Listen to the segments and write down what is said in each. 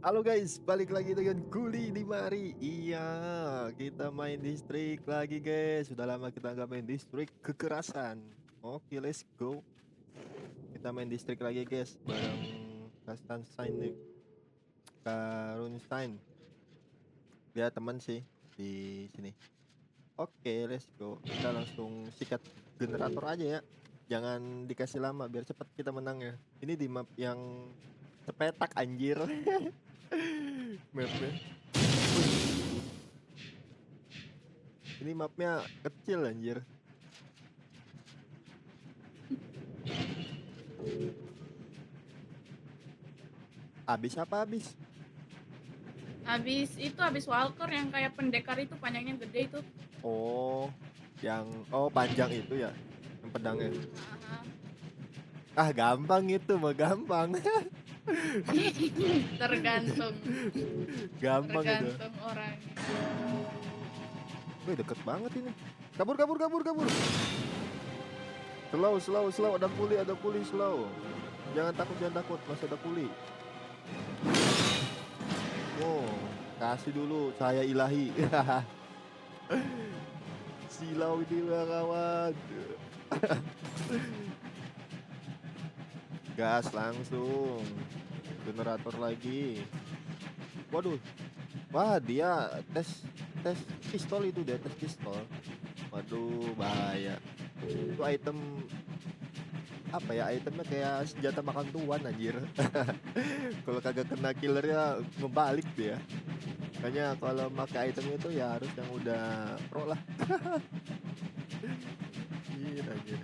Halo guys, balik lagi dengan Kuli di mari. Iya, kita main distrik lagi guys. Sudah lama kita nggak main distrik kekerasan. Oke, let's go. Kita main distrik lagi guys, bareng Kastanstein nih, Karunstein. Dia teman sih di sini. Oke, let's go. Kita langsung sikat generator aja ya. Jangan dikasih lama biar cepat kita menang ya. Ini di map yang sepetak anjir. Mapnya. Ini mapnya kecil anjir. Habis apa habis? Habis Walker yang kayak pendekar itu panjangnya gede itu. Oh, yang panjang itu ya, yang pedangnya. Ah, Gampang itu mah gampang. tergantung Gampang itu. tergantung orangnya. Wih, deket banget ini. Kabur kabur kabur kabur. Slow slow slow, ada kuli slow. Jangan takut, masih ada kuli. Oh, kasih dulu cahaya ilahi. Silau ini kawan. Gas langsung. Generator lagi. Waduh. Wah, dia tes pistol itu, dia tes pistol. Waduh, bahaya. Itu item apa ya, itemnya kayak senjata makan tuan anjir. Kalau kagak kena killernya ngebalik dia. Makanya kalau pakai item itu ya harus yang udah pro lah. Iya anjir.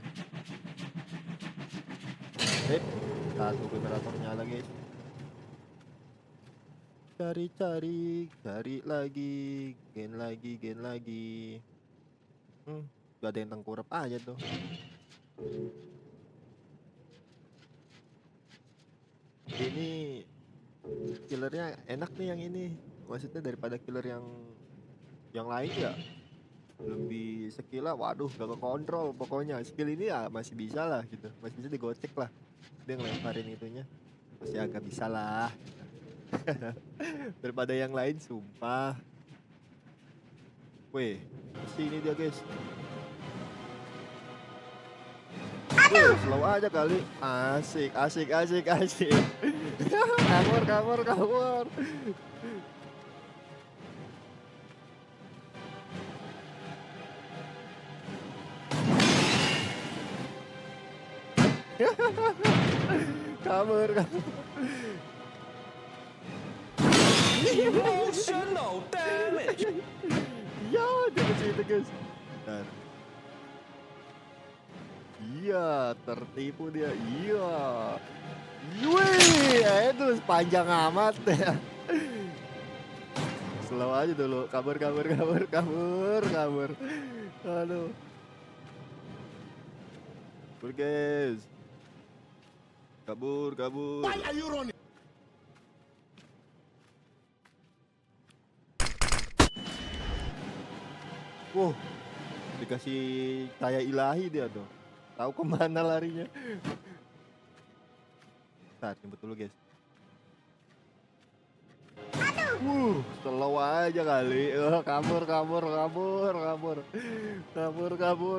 Satu generator nyala guys. Cari lagi, gain lagi. Gak ada yang tengkurap aja tuh. Ini killernya enak nih yang ini. Maksudnya daripada killer yang lain ya. Lebih skill lah, waduh gak kekontrol pokoknya. Skill ini ya masih bisa lah gitu, masih bisa digocek lah. Dia ngelemparin itunya masih agak bisa lah. Daripada yang lain sumpah. Weh, sini dia guys. Slow aja kali. Asik. Kabur. Kabur. Emotional damage. Ya, dia ke situ guys. Bentar. Iya, tertipu dia. Iya. Wih, itu panjang amat ya. Slow aja dulu. Kabur. Aduh. Kabur guys. Kabur. Why are you running? Wow, dikasih cahaya ilahi dia tuh. Tahu kemana larinya. Bentar, jemput dulu guys. Slow aja kali. Kabur.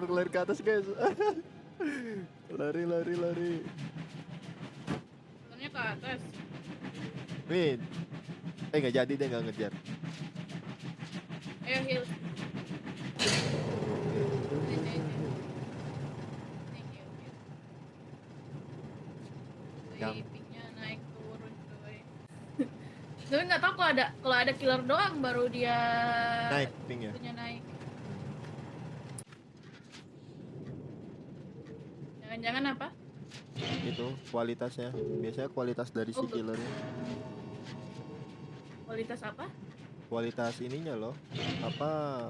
Lari ke atas guys. Lari. Sebenarnya ke atas. Nih, nggak jadi, dia nggak ngejar. Ayo heal. Yang- Pingnya naik turun coy. Tapi nggak tahu kalau ada killer doang baru dia Naik ping ya. punya naik. Jangan-jangan apa? Itu kualitasnya. Biasanya kualitas dari si killernya. Kualitas apa? Kualitas ininya loh. Apa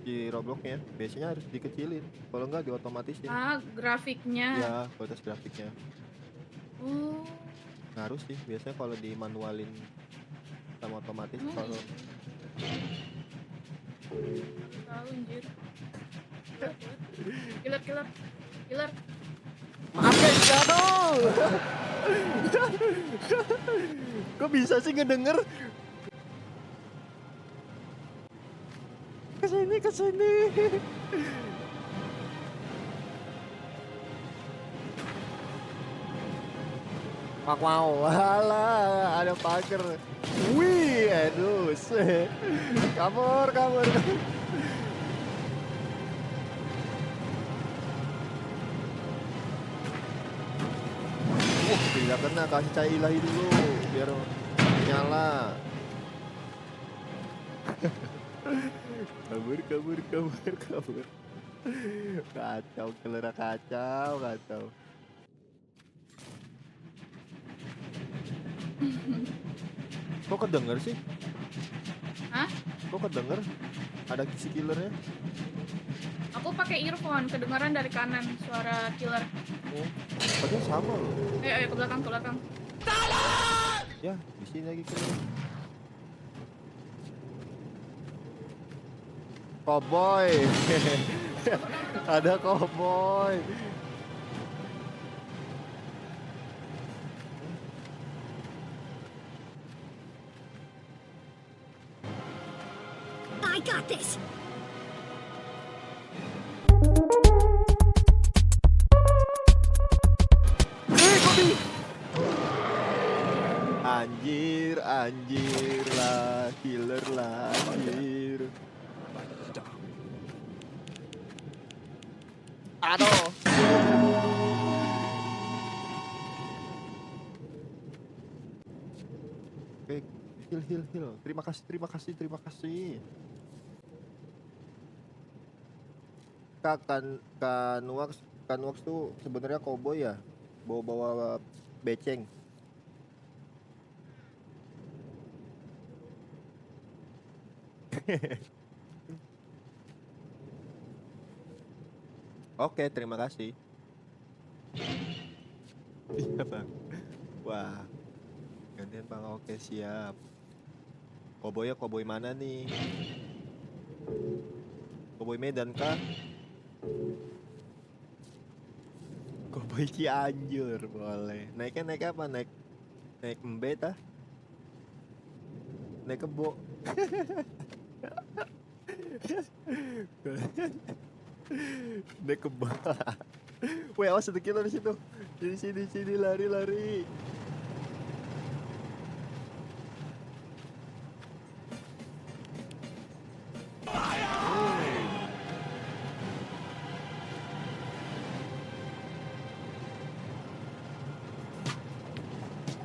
di Robloxnya biasanya harus dikecilin. Kalau nggak diotomatisin. Grafiknya. Ya, kualitas grafiknya. Harus sih, biasanya kalau di manualin sama otomatis. Kalau tahu anjir. Killer. maaf guys, jatuh. Kok bisa sih ngedenger? Kesini, kesini. Wow, alah, ada pagar. Wih, aduh, kabur, kabur. Tidak kena, kasih cahaya ilahi dulu biar nyala. Kabur, kabur, kabur, kabur. Kacau, kelera kacau, kacau. Kok kedenger sih? Hah? Kok kedenger? Ada kisi killernya? Aku pakai earphone, kedengaran dari kanan suara killer. Oh, padahal sama loh. Ayo, ke belakang, ke belakang. Ya, di sini lagi killer. Cowboy. Ada cowboy. I got this. Anjir, anjir lah, killer lah, anjir. Aduh. Oke, heal, heal, heal. Terima kasih, terima kasih, terima kasih. Kanwaks tuh sebenarnya cowboy ya, bawa beceng. Oke, terima kasih. Iya bang. Wah, gantian bang. Oke, siap. Cowboy ya, cowboy mana nih? Cowboy Medan kah? Cowboy Cianjur boleh. Naiknya naik apa? Naik embet ah? Naik kebo. Naik kebo. Weh, awas ada killer di situ. Di sini lari.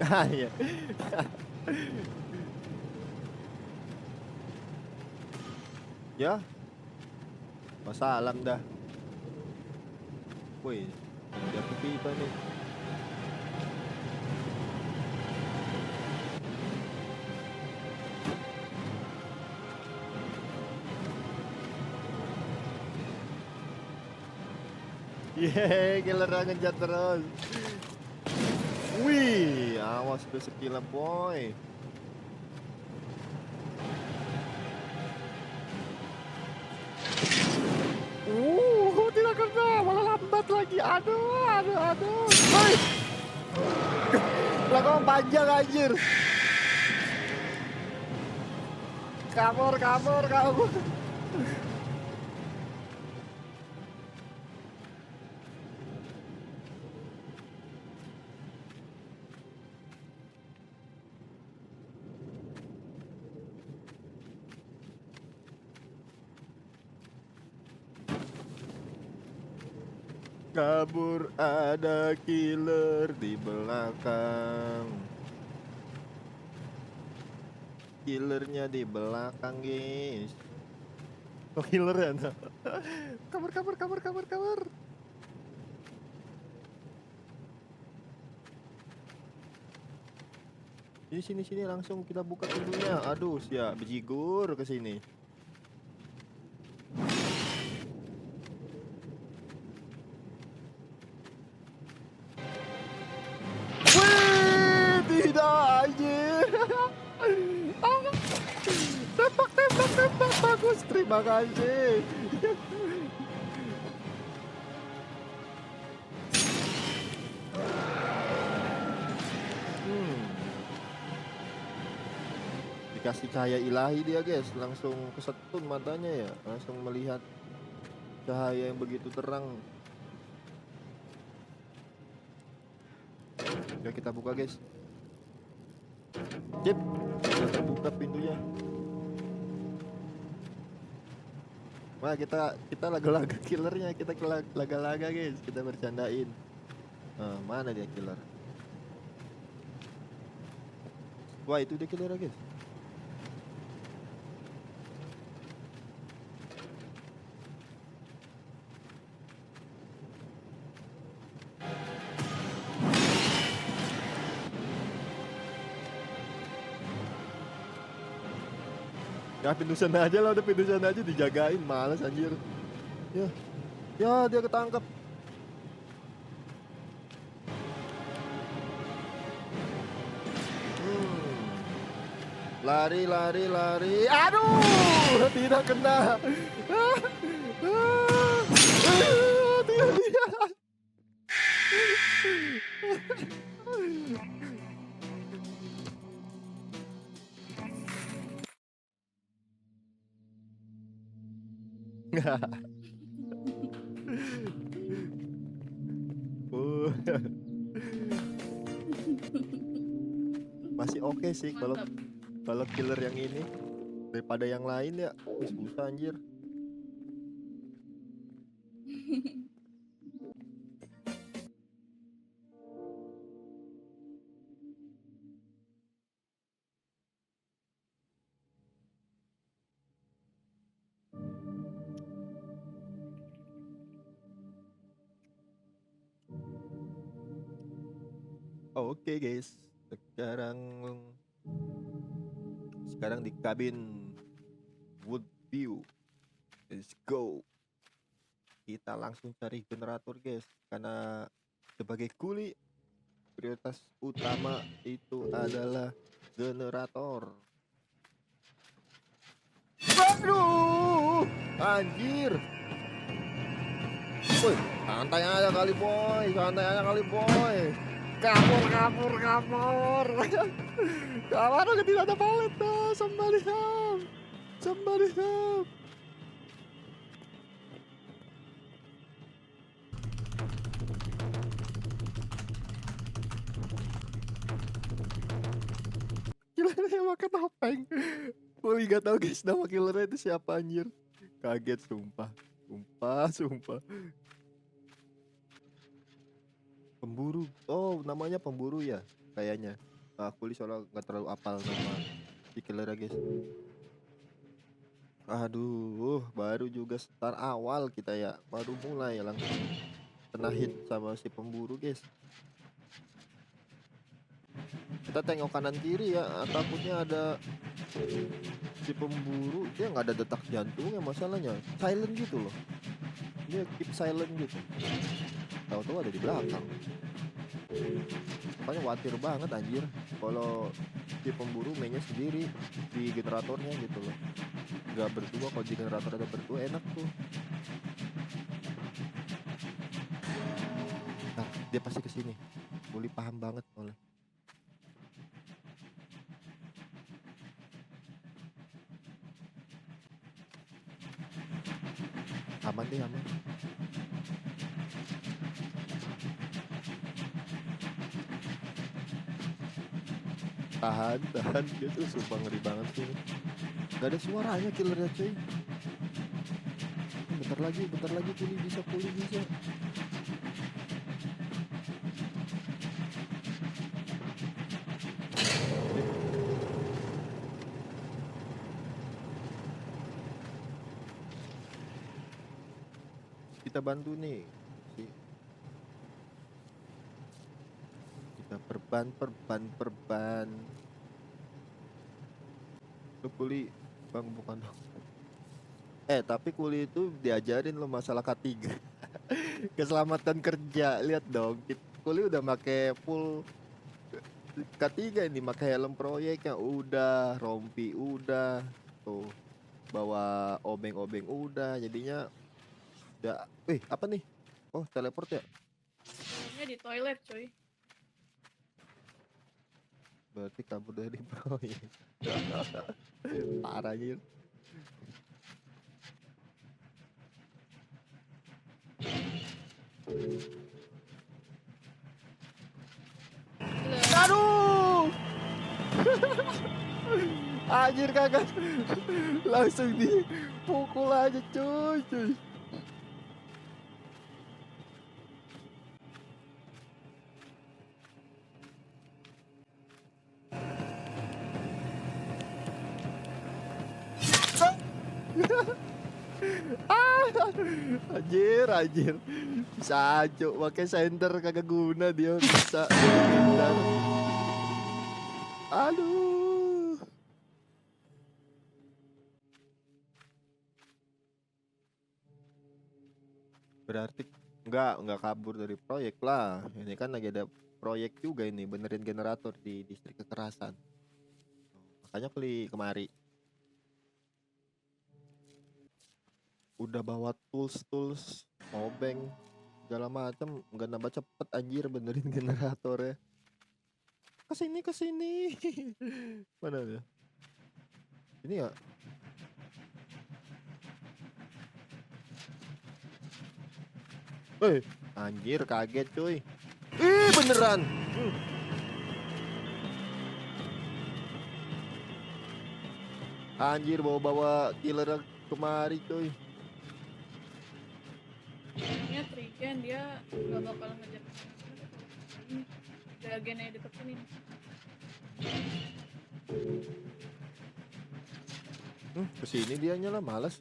Ah iya. Ya. Masalah dah. Woi, jatuh pipa nih. Yeay, killer ngejar terus. Wih, awas tuh sekila boy. Tidak kena, malah lambat lagi. Aduh. Hei. Belakang panjang anjir. Kabur. Kabur, ada killer di belakang. Killernya di belakang, guys. Oh, killer ya? Nah. Kabur. Sini langsung kita buka pintunya. Aduh, siap bejigur ke sini. Tembak bagus, terima kasih. dikasih cahaya ilahi dia guys, langsung kesetun matanya ya, langsung melihat cahaya yang begitu terang. Ya kita buka guys. Jep, sudah terbuka pintunya. Wah, kita laga-laga killernya, kita laga-laga guys, kita bercandain. Mana dia killer? Wah, itu dia killer guys. Ya pintu sana aja lah, udah pintu sana aja dijagain, males anjir. Ya, ya dia ketangkep. Lari, lari, lari. Aduh, tidak kena. Tidak. Oh. Masih oke sih kalau Mantap. killer yang ini daripada yang lain ya. Susah anjir. Oke guys, sekarang di kabin Woodview. Let's go. Kita langsung cari generator guys, karena sebagai kuli prioritas utama itu adalah generator. Aduh, anjir. Woi, santai aja kali boy, santai aja kali boy. Kabur, kabur, kabur. Kawan udah tidak ada palet dah. Somebody help. Somebody help. Killernya makan topeng. Gue gak tau guys nama killernya itu siapa anjir. Kaget sumpah. Sumpah. Pemburu. Oh, namanya pemburu ya kayaknya. Aku soalnya nggak terlalu apal nama si killernya guys. Aduh, baru juga start awal kita ya. Baru mulai langsung kena hit sama si pemburu guys. Kita tengok kanan kiri ya, takutnya ada si pemburu. Dia nggak ada detak jantungnya, masalahnya silent gitu loh. Dia keep silent gitu. Tahu-tahu ada di belakang. Makanya khawatir banget anjir kalau si pemburu mainnya sendiri di generatornya gitu loh. Nggak berdua, kalau di generator ada berdua enak tuh. Nah, dia pasti kesini. Boleh paham banget oleh. Aman deh, aman. Tahan gitu, sumpah ngeri banget sih ini. Gak ada suaranya killernya cuy. Bentar lagi pulih bisa. Kita bantu nih. Kita perban. Lu kuli bang bukan dong. Tapi kuli itu diajarin lo masalah K3. Keselamatan kerja, lihat dong. Kuli udah make full K3 ini, pakai helm proyeknya udah, rompi udah, tuh bawa obeng udah, jadinya udah. Apa nih? Oh, teleport ya? Kayaknya di toilet cuy. Berarti kabur dari proyek. Parah anjir. Gila. Aduh. Anjir kagak. Langsung dipukul aja cuy. Anjir. Bisa aja pakai senter kagak guna dia bisa menghindar. Aduh. Berarti enggak kabur dari proyek lah. Ini kan lagi ada proyek juga ini, benerin generator di distrik kekerasan. Makanya beli kemari. Udah bawa tools, obeng, segala macam, nggak nambah cepet anjir benerin generator ya. Kesini. Mana ya? Ini ya. Anjir kaget cuy. Ih beneran. Anjir bawa killer kemari cuy. Kayaknya Trigen dia gak bakal ngejar ini. Reagennya deket sini. Kesini dia nyala males.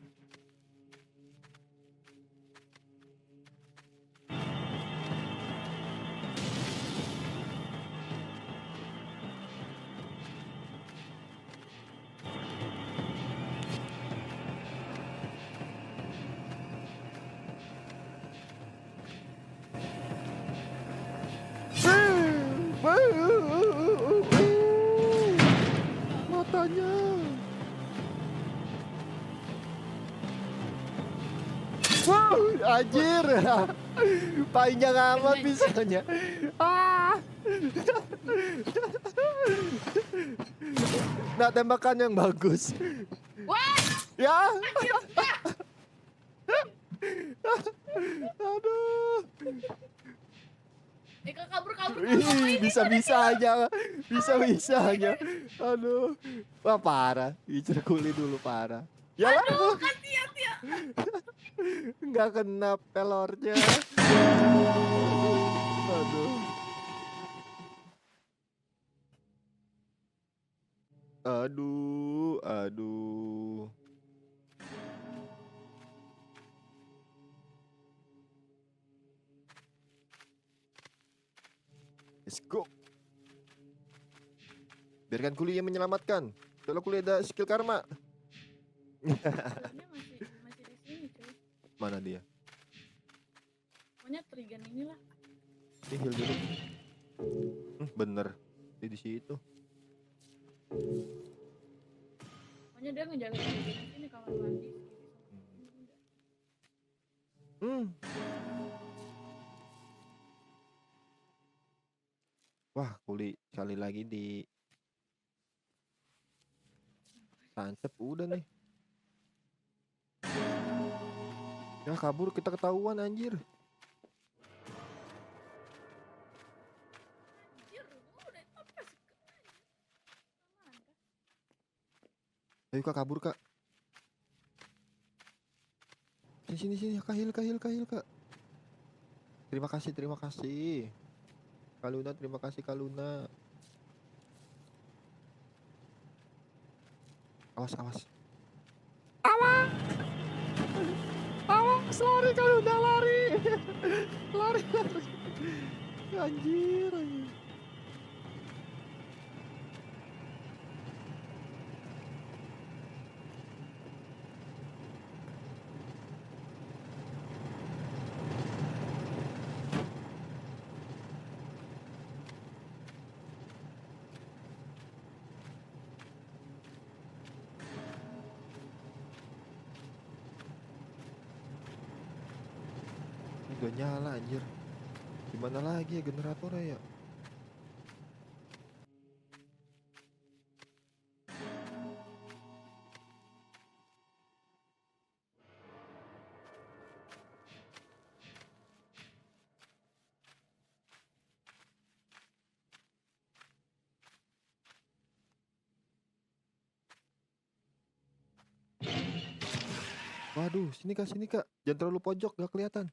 Matanya. Wow, anjir. Panjang amat pisaunya. Nah, tembakan yang bagus. Wah! Ya. Aduh. Eka kabur. Ih, bisa-bisanya. Aduh. Wah, parah. Dicerkuli dulu parah. Ya lah. Aduh, kasihan dia. Nggak kena pelornya. Aduh. Aduh. Let's go. Biarkan kuliah menyelamatkan. Kalau kuliah ada skill karma. Sebenarnya masih di sini, cuy. Mana dia? Pokoknya Trigen inilah. Ini heal dulu. Bener. Dia di situ. Pokoknya dia ngejaga Trigen di sini kamar mandi. Wah, kuli sekali lagi di tancap udah nih. Ya kabur kita ketahuan anjir. Anjir, gua udah apa sih? Aman kan? Ayo kak kabur kak. Sini kak heal kak. Terima kasih. Kaluna terima kasih Kaluna. Awas. Awas lari Kaluna lari. lari. Anjir. Udah nyala anjir. Gimana lagi ya generatornya ya? Waduh, sini kak, sini kak. Jangan terlalu pojok, gak kelihatan.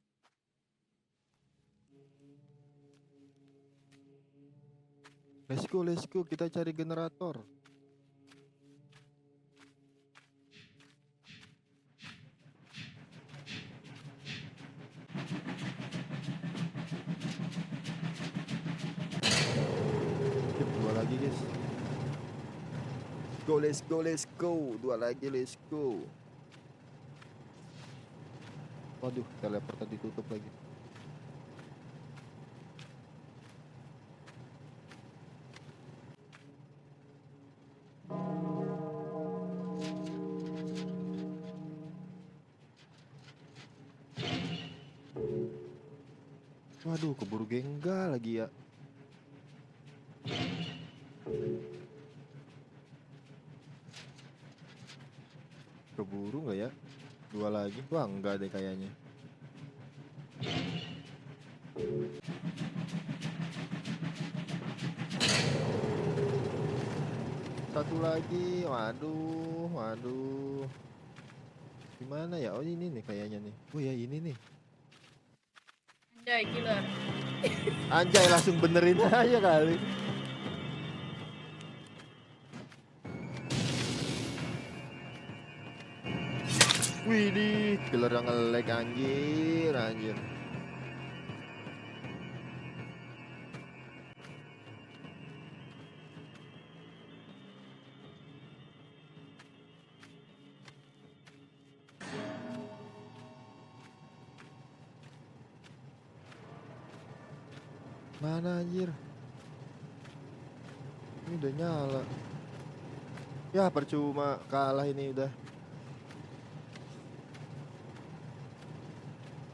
Let's go, kita cari generator. Sip, dua lagi guys. Let's go. Dua lagi, let's go. Waduh, teleport tadi tutup lagi. Waduh, keburu genggal lagi ya. Keburu nggak ya? Dua lagi? Wah, enggak deh kayaknya. Satu lagi. Waduh. Gimana ya? Oh, ini nih kayaknya nih. Oh ya, ini nih. Anjay, killer. Anjay, langsung benerin aja kali. Widih, killer yang nge-lag anjir. Mana anjir? Ini udah nyala. Ya percuma kalah ini udah.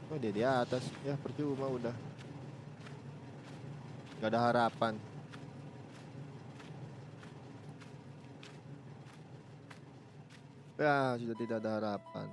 Oh, dia di atas. Ya percuma udah. Gak ada harapan. Ya sudah tidak ada harapan.